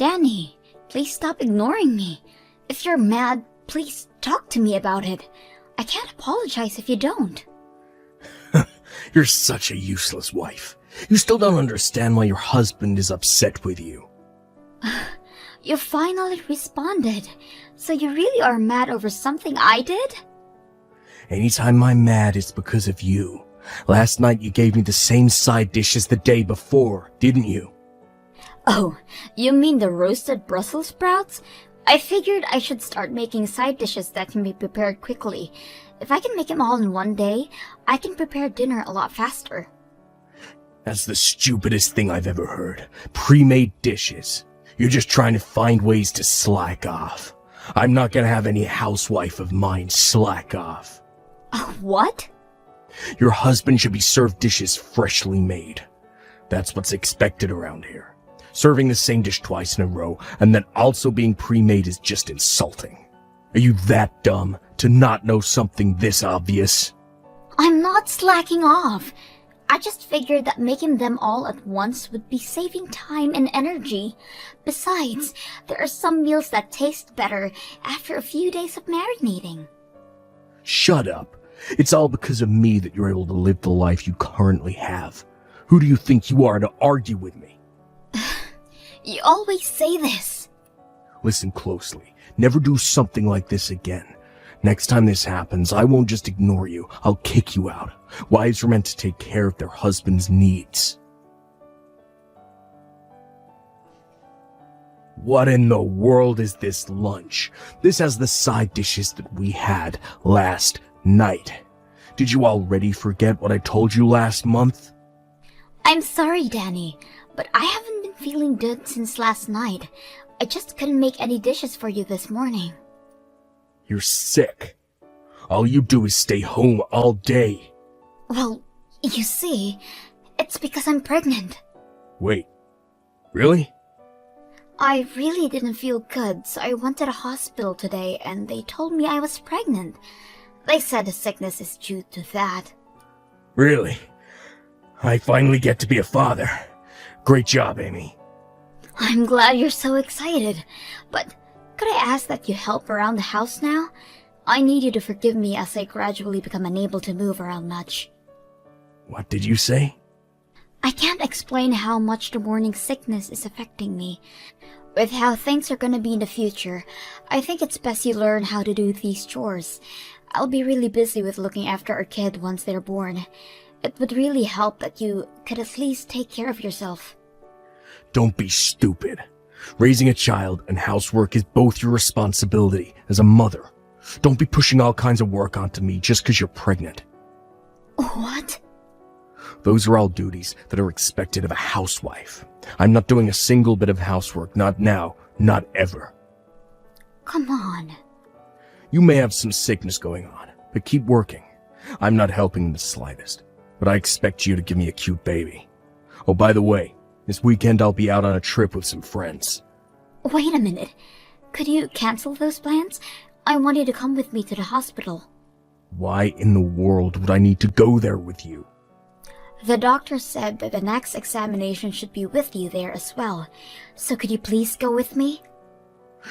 Danny, please stop ignoring me. If you're mad, please talk to me about it. I can't apologize if you don't. You're such a useless wife. You still don't understand why your husband is upset with you. You finally responded. So you really are mad over something I did? Anytime I'm mad, it's because of you. Last night you gave me the same side dish as the day before, didn't you? Oh, you mean the roasted Brussels sprouts? I figured I should start making side dishes that can be prepared quickly. If I can make them all in one day, I can prepare dinner a lot faster. That's the stupidest thing I've ever heard. Pre-made dishes. You're just trying to find ways to slack off. I'm not gonna have any housewife of mine slack off. What? Your husband should be served dishes freshly made. That's what's expected around here. Serving the same dish twice in a row, and then also being pre-made is just insulting. Are you that dumb to not know something this obvious? I'm not slacking off. I just figured that making them all at once would be saving time and energy. Besides, there are some meals that taste better after a few days of marinating. Shut up. It's all because of me that you're able to live the life you currently have. Who do you think you are to argue with me? You always say this. Listen closely. Never do something like this again. Next time this happens, I won't just ignore you. I'll kick you out. Wives are meant to take care of their husband's needs. What in the world is this lunch? This has the side dishes that we had last night. Did you already forget what I told you last month? I'm sorry, Danny, but I haven't been feeling good since last night. I just couldn't make any dishes for you this morning. You're sick. All you do is stay home all day. Well, you see, it's because I'm pregnant. Wait, really? I really didn't feel good, so I went to the hospital today and they told me I was pregnant. They said the sickness is due to that. Really? I finally get to be a father. Great job, Amy. I'm glad you're so excited, but could I ask that you help around the house now? I need you to forgive me as I gradually become unable to move around much. What did you say? I can't explain how much the morning sickness is affecting me. With how things are gonna be in the future, I think it's best you learn how to do these chores. I'll be really busy with looking after our kid once they're born. It would really help that you could at least take care of yourself. Don't be stupid. Raising a child and housework is both your responsibility as a mother. Don't be pushing all kinds of work onto me just because you're pregnant. What? Those are all duties that are expected of a housewife. I'm not doing a single bit of housework, not now, not ever. Come on. You may have some sickness going on, but keep working. I'm not helping in the slightest, but I expect you to give me a cute baby. Oh, by the way, this weekend I'll be out on a trip with some friends. Wait a minute. Could you cancel those plans? I want you to come with me to the hospital. Why in the world would I need to go there with you? The doctor said that the next examination should be with you there as well. So could you please go with me?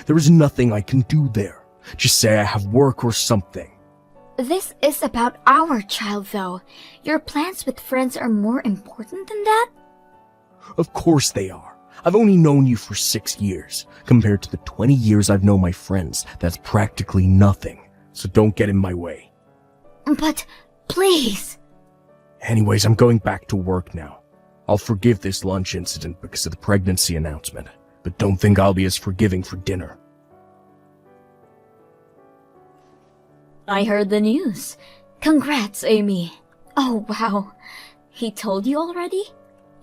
There is nothing I can do there. Just say I have work or something. This is about our child, though. Your plans with friends are more important than that? Of course they are. I've only known you for 6 years. Compared to the 20 years I've known my friends, that's practically nothing. So don't get in my way. But, please. Anyways, I'm going back to work now. I'll forgive this lunch incident because of the pregnancy announcement, but don't think I'll be as forgiving for dinner. I heard the news. Congrats, Amy. Oh, wow. He told you already?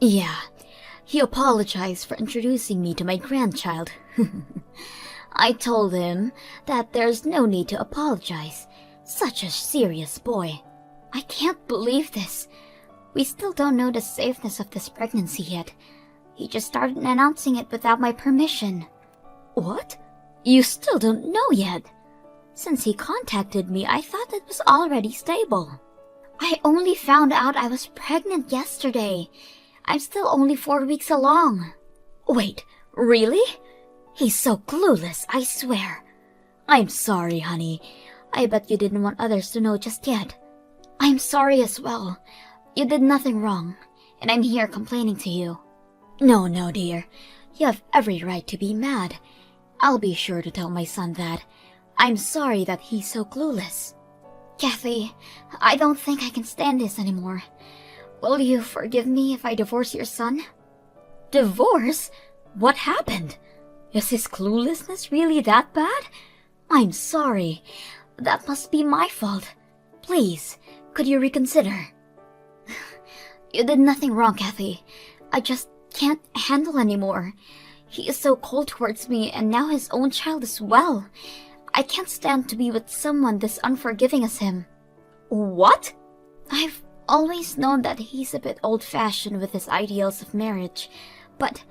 Yeah. He apologized for introducing me to my grandchild. I told him that there's no need to apologize. Such a serious boy. I can't believe this. We still don't know the safeness of this pregnancy yet. He just started announcing it without my permission. What? You still don't know yet? Since he contacted me, I thought it was already stable. I only found out I was pregnant yesterday. I'm still only 4 weeks along. Wait, really? He's so clueless, I swear. I'm sorry, honey. I bet you didn't want others to know just yet. I'm sorry as well. You did nothing wrong, and I'm here complaining to you. No, dear. You have every right to be mad. I'll be sure to tell my son that. I'm sorry that he's so clueless. Kathy, I don't think I can stand this anymore. Will you forgive me if I divorce your son? Divorce? What happened? Is his cluelessness really that bad? I'm sorry. That must be my fault. Please, could you reconsider? You did nothing wrong, Kathy. I just can't handle anymore. He is so cold towards me, and now his own child as well. I can't stand to be with someone this unforgiving as him. What? I've always known that he's a bit old-fashioned with his ideals of marriage, but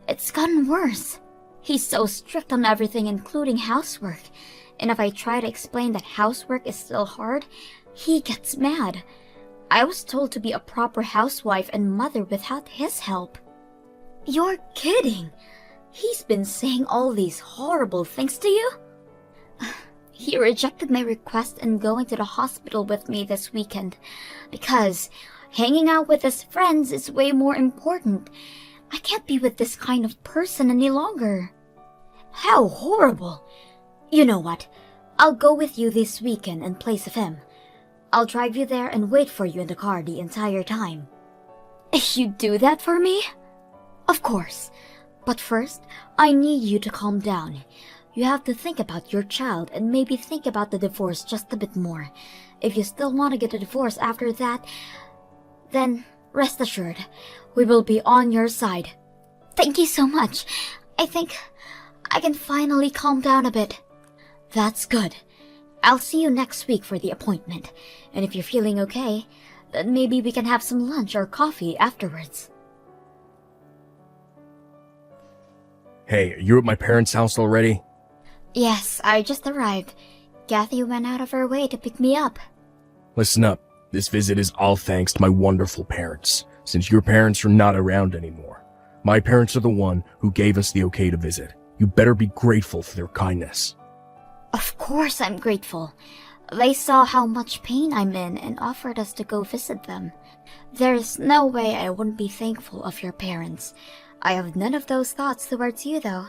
it's gotten worse. He's so strict on everything, including housework, and if I try to explain that housework is still hard, he gets mad. I was told to be a proper housewife and mother without his help. You're kidding! He's been saying all these horrible things to you? He rejected my request and going to the hospital with me this weekend because hanging out with his friends is way more important. I can't be with this kind of person any longer. How horrible! You know what? I'll go with you this weekend in place of him. I'll drive you there and wait for you in the car the entire time. You do that for me? Of course. But first, I need you to calm down. You have to think about your child and maybe think about the divorce just a bit more. If you still want to get a divorce after that, then rest assured, we will be on your side. Thank you so much. I think I can finally calm down a bit. That's good. I'll see you next week for the appointment. And if you're feeling okay, then maybe we can have some lunch or coffee afterwards. Hey, are you at my parents' house already? Yes, I just arrived. Kathy went out of her way to pick me up. Listen up. This visit is all thanks to my wonderful parents, since your parents are not around anymore. My parents are the one who gave us the okay to visit. You better be grateful for their kindness. Of course I'm grateful. They saw how much pain I'm in and offered us to go visit them. There is no way I wouldn't be thankful of your parents. I have none of those thoughts towards you, though.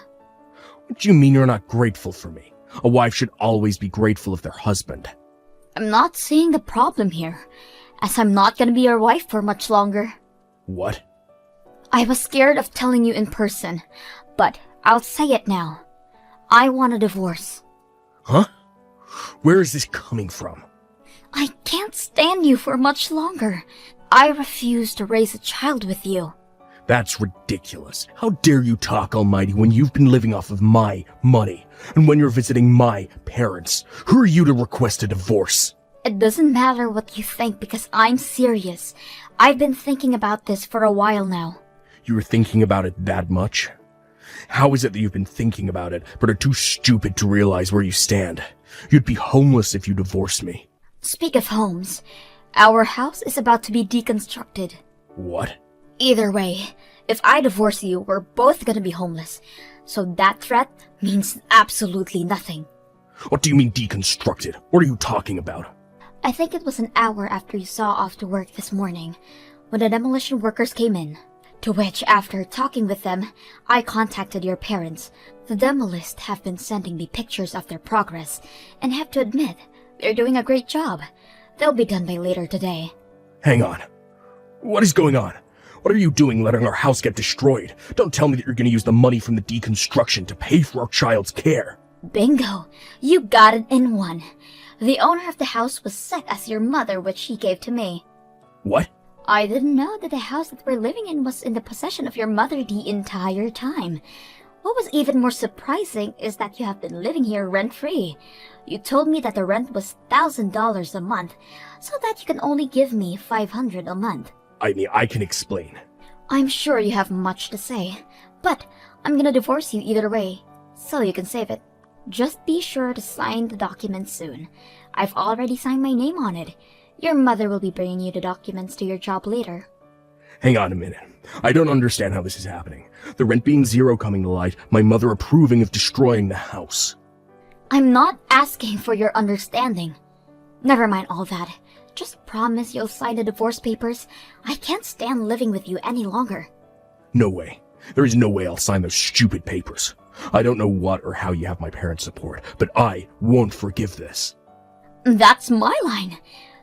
What do you mean you're not grateful for me? A wife should always be grateful of their husband. I'm not seeing the problem here, as I'm not gonna be your wife for much longer. What? I was scared of telling you in person, but I'll say it now. I want a divorce. Huh? Where is this coming from? I can't stand you for much longer. I refuse to raise a child with you. That's ridiculous. How dare you talk, Almighty, when you've been living off of my money, and when you're visiting my parents? Who are you to request a divorce? It doesn't matter what you think because I'm serious. I've been thinking about this for a while now. You were thinking about it that much? How is it that you've been thinking about it, but are too stupid to realize where you stand? You'd be homeless if you divorced me. Speak of homes, our house is about to be deconstructed. What? Either way, if I divorce you, we're both gonna be homeless. So that threat means absolutely nothing. What do you mean deconstructed? What are you talking about? I think it was an hour after you saw off to work this morning, when the demolition workers came in. To which, after talking with them, I contacted your parents. The demolists have been sending me pictures of their progress, and have to admit, they're doing a great job. They'll be done by later today. Hang on. What is going on? What are you doing letting our house get destroyed? Don't tell me that you're going to use the money from the deconstruction to pay for our child's care. Bingo! You got it in one. The owner of the house was set as your mother, which she gave to me. What? I didn't know that the house that we're living in was in the possession of your mother the entire time. What was even more surprising is that you have been living here rent-free. You told me that the rent was $1,000 a month, so that you can only give me $500 a month. I mean, I can explain. I'm sure you have much to say, but I'm gonna divorce you either way, so you can save it. Just be sure to sign the document soon. I've already signed my name on it. Your mother will be bringing you the documents to your job later. Hang on a minute. I don't understand how this is happening. The rent being zero coming to light, my mother approving of destroying the house. I'm not asking for your understanding. Never mind all that. Just promise you'll sign the divorce papers. I can't stand living with you any longer. No way. There is no way I'll sign those stupid papers. I don't know what or how you have my parents' support, but I won't forgive this. That's my line.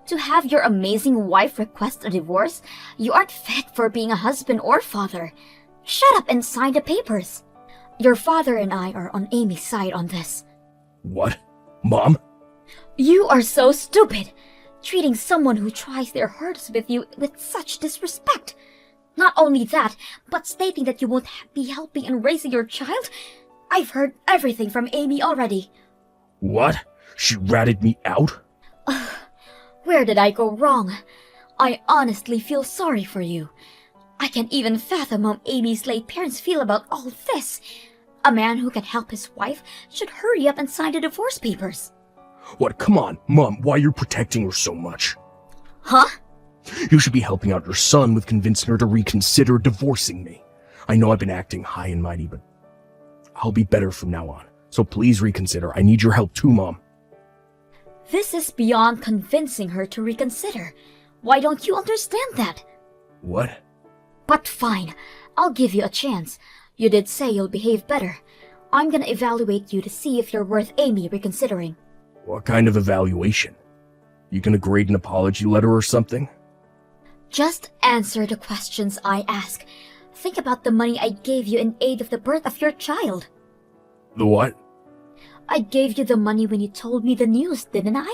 To have your amazing wife request a divorce, you aren't fit for being a husband or father. Shut up and sign the papers. Your father and I are on Amy's side on this. What? Mom? You are so stupid, treating someone who tries their hardest with you with such disrespect. Not only that, but stating that you won't be helping in raising your child. I've heard everything from Amy already. What? She ratted me out? Where did I go wrong? I honestly feel sorry for you. I can't even fathom how Amy's late parents feel about all this. A man who can help his wife should hurry up and sign the divorce papers. What? Come on, Mom, why are you protecting her so much? Huh? You should be helping out your son with convincing her to reconsider divorcing me. I know I've been acting high and mighty, but I'll be better from now on. So please reconsider. I need your help too, Mom. This is beyond convincing her to reconsider. Why don't you understand that? What? But fine, I'll give you a chance. You did say you'll behave better. I'm gonna evaluate you to see if you're worth Amy reconsidering. What kind of evaluation? You gonna grade an apology letter or something? Just answer the questions I ask. Think about the money I gave you in aid of the birth of your child. The what? I gave you the money when you told me the news, didn't I?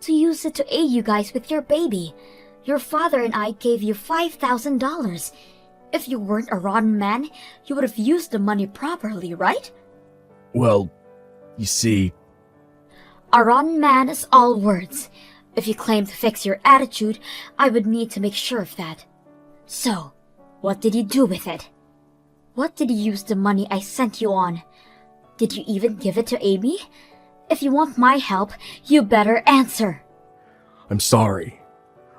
To use it to aid you guys with your baby. Your father and I gave you $5,000. If you weren't a rotten man, you would have used the money properly, right? Well, you see... A rotten man is all words. If you claim to fix your attitude, I would need to make sure of that. So, what did you do with it? What did you use the money I sent you on? Did you even give it to Amy? If you want my help, you better answer. I'm sorry.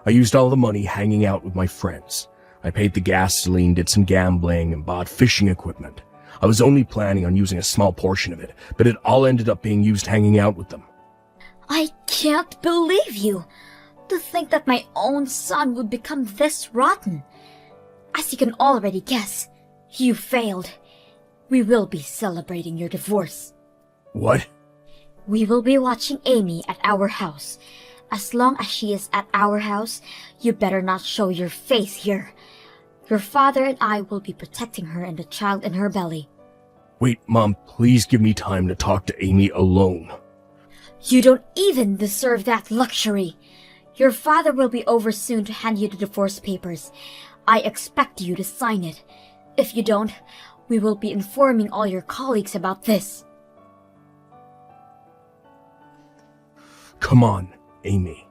I used all the money hanging out with my friends. I paid the gasoline, did some gambling, and bought fishing equipment. I was only planning on using a small portion of it, but it all ended up being used hanging out with them. I can't believe you! To think that my own son would become this rotten. As you can already guess, you failed. We will be celebrating your divorce. What? We will be watching Amy at our house. As long as she is at our house, you better not show your face here. Your father and I will be protecting her and the child in her belly. Wait, Mom, please give me time to talk to Amy alone. You don't even deserve that luxury. Your father will be over soon to hand you the divorce papers. I expect you to sign it. If you don't, we will be informing all your colleagues about this. Come on, Amy.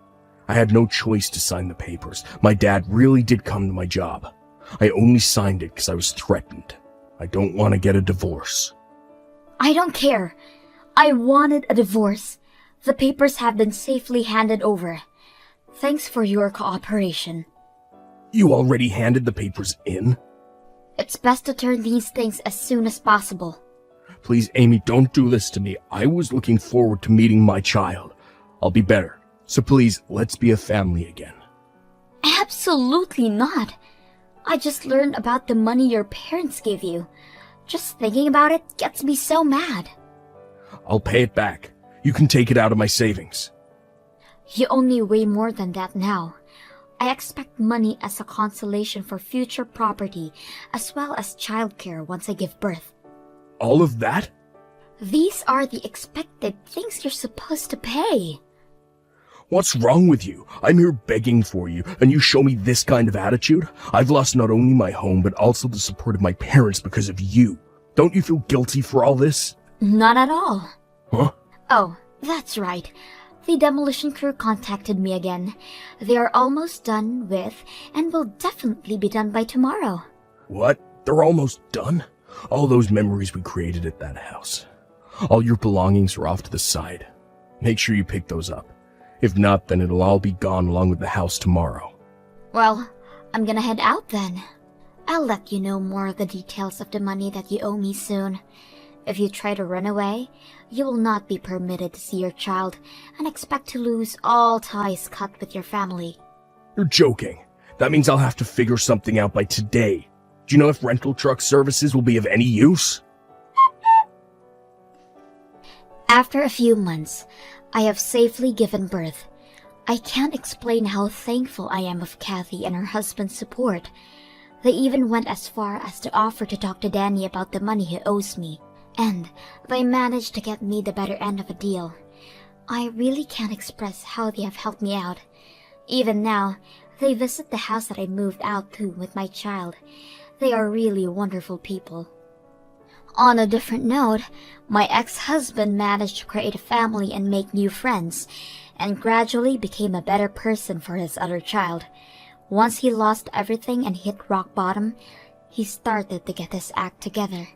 I had no choice to sign the papers. My dad really did come to my job. I only signed it because I was threatened. I don't want to get a divorce. I don't care. I wanted a divorce. The papers have been safely handed over. Thanks for your cooperation. You already handed the papers in? It's best to turn these things as soon as possible. Please, Amy, don't do this to me. I was looking forward to meeting my child. I'll be better. So please, let's be a family again. Absolutely not. I just learned about the money your parents gave you. Just thinking about it gets me so mad. I'll pay it back. You can take it out of my savings. You only weigh more than that now. I expect money as a consolation for future property, as well as childcare once I give birth. All of that? These are the expected things you're supposed to pay. What's wrong with you? I'm here begging for you, and you show me this kind of attitude? I've lost not only my home, but also the support of my parents because of you. Don't you feel guilty for all this? Not at all. Huh? Oh, that's right. The demolition crew contacted me again. They are almost done with, and will definitely be done by tomorrow. What? They're almost done? All those memories we created at that house. All your belongings are off to the side. Make sure you pick those up. If not, then it'll all be gone along with the house tomorrow. Well, I'm gonna head out then. I'll let you know more of the details of the money that you owe me soon. If you try to run away, you will not be permitted to see your child and expect to lose all ties cut with your family. You're joking. That means I'll have to figure something out by today. Do you know if rental truck services will be of any use? After a few months, I have safely given birth. I can't explain how thankful I am of Kathy and her husband's support. They even went as far as to offer to talk to Danny about the money he owes me. And they managed to get me the better end of a deal. I really can't express how they have helped me out. Even now, they visit the house that I moved out to with my child. They are really wonderful people. On a different note, my ex-husband managed to create a family and make new friends, and gradually became a better person for his other child. Once he lost everything and hit rock bottom, he started to get his act together.